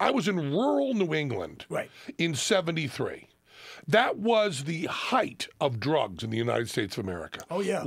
I was in rural New England in 73. That was the height of drugs in the United States of America. Oh, yeah.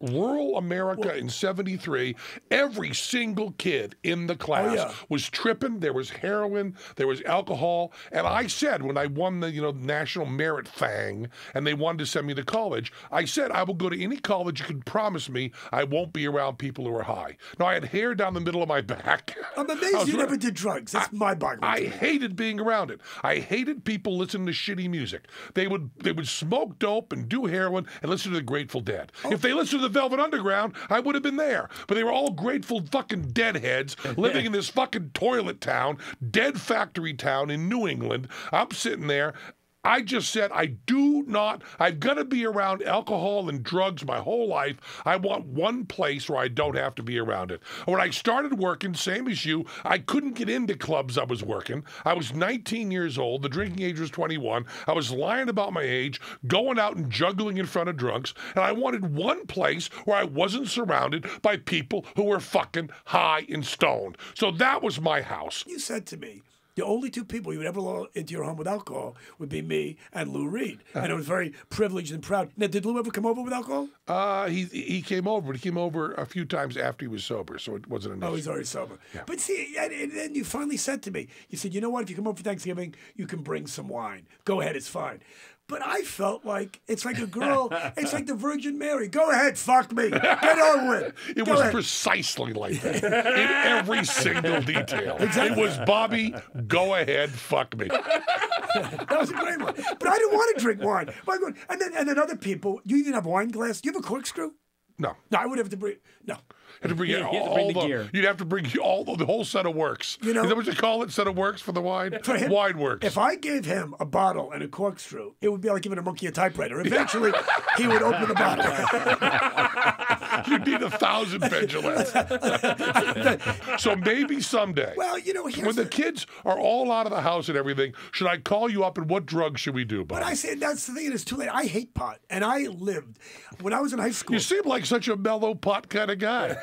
Rural America in 73, every single kid in the class was tripping. There was heroin, there was alcohol. And I said, when I won the national merit thing and they wanted to send me to college, I said, I will go to any college you can promise me I won't be around people who are high. Now, I had hair down the middle of my back. I'm amazed you never did drugs. That's my boggling. I hated being around it. I hated people listening to shitty music. They would smoke dope and do heroin and listen to the Grateful Dead. If they listened to the Velvet Underground, I would have been there. But they were all Grateful fucking deadheads living in this fucking toilet town, dead factory town in New England. I'm sitting there. I just said, I've got to be around alcohol and drugs my whole life. I want one place where I don't have to be around it. When I started working, same as you, I couldn't get into clubs I was working. I was 19 years old. The drinking age was 21. I was lying about my age, going out and juggling in front of drunks. And I wanted one place where I wasn't surrounded by people who were fucking high and stoned. So that was my house. You said to me, the only two people you would ever allow into your home with alcohol would be me and Lou Reed. And I was very privileged and proud. Now, did Lou ever come over with alcohol? He came over, but he came over a few times after he was sober, so it wasn't an issue. Oh, he's already sober. Yeah. But see, and then you finally said to me, you said, you know what, if you come over for Thanksgiving, you can bring some wine. Go ahead, it's fine. But I felt like it's like a girl. It's like the Virgin Mary. Go ahead, fuck me. Get over with. It was precisely like that in every single detail. Exactly. It was Bobby. Go ahead, fuck me. That was a great one. But I didn't want to drink wine. And then other people. You even have a wine glass. Do you have a corkscrew? No. No, I would have to bring. No. You have to bring all the gear. You'd have to bring the whole set of works. Is that what you call it? Set of works for the wine? For him, wine works. If I gave him a bottle and a corkscrew, it would be like giving a monkey a typewriter. Eventually, he would open the bottle. You'd need 1,000 pendulums. So maybe someday. Well, when the kids are all out of the house and everything, should I call you up and what drugs should we do, Bob? But I said that's the thing. It's too late. I hate pot, and I lived when I was in high school. You seem like such a mellow pot kind of guy.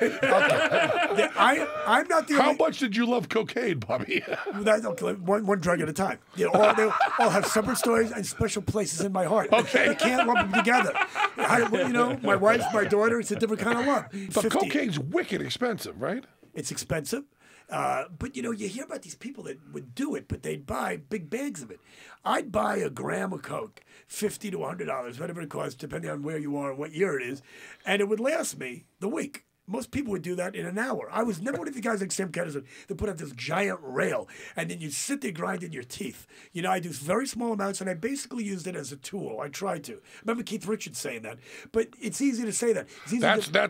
I'm not the only... How much did you love cocaine, Bobby? One drug at a time. They all have separate stories and special places in my heart. Okay. You can't lump them together. My wife, my daughter, it's a different kind of love. But cocaine's wicked expensive, right? It's expensive. But, you hear about these people that would do it, but they'd buy big bags of it. I'd buy a gram of Coke, $50 to $100, whatever it costs, depending on where you are and what year it is, and it would last me the week. Most people would do that in an hour. I was never one of the guys like Sam Ketterson that put out this giant rail, and then you sit there grinding your teeth. I do very small amounts, and I basically used it as a tool. I tried to. Remember Keith Richards saying that. But it's easy to say that.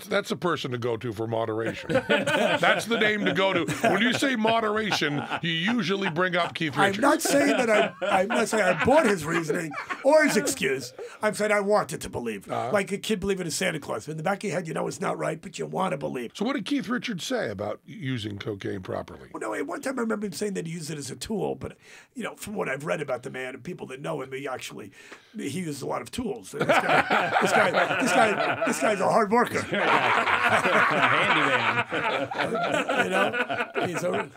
That's a person to go to for moderation. That's the name to go to. When you say moderation, you usually bring up Keith Richards. I'm not saying that I'm not saying I bought his reasoning or his excuse. I'm saying I wanted to believe. Like a kid believing in Santa Claus. In the back of your head, it's not right, but you want to believe. So what did Keith Richards say about using cocaine properly? Well, no, at one time I remember him saying that he used it as a tool, but from what I've read about the man and people that know him, he uses a lot of tools. This guy's a hard worker. Handyman. He's a...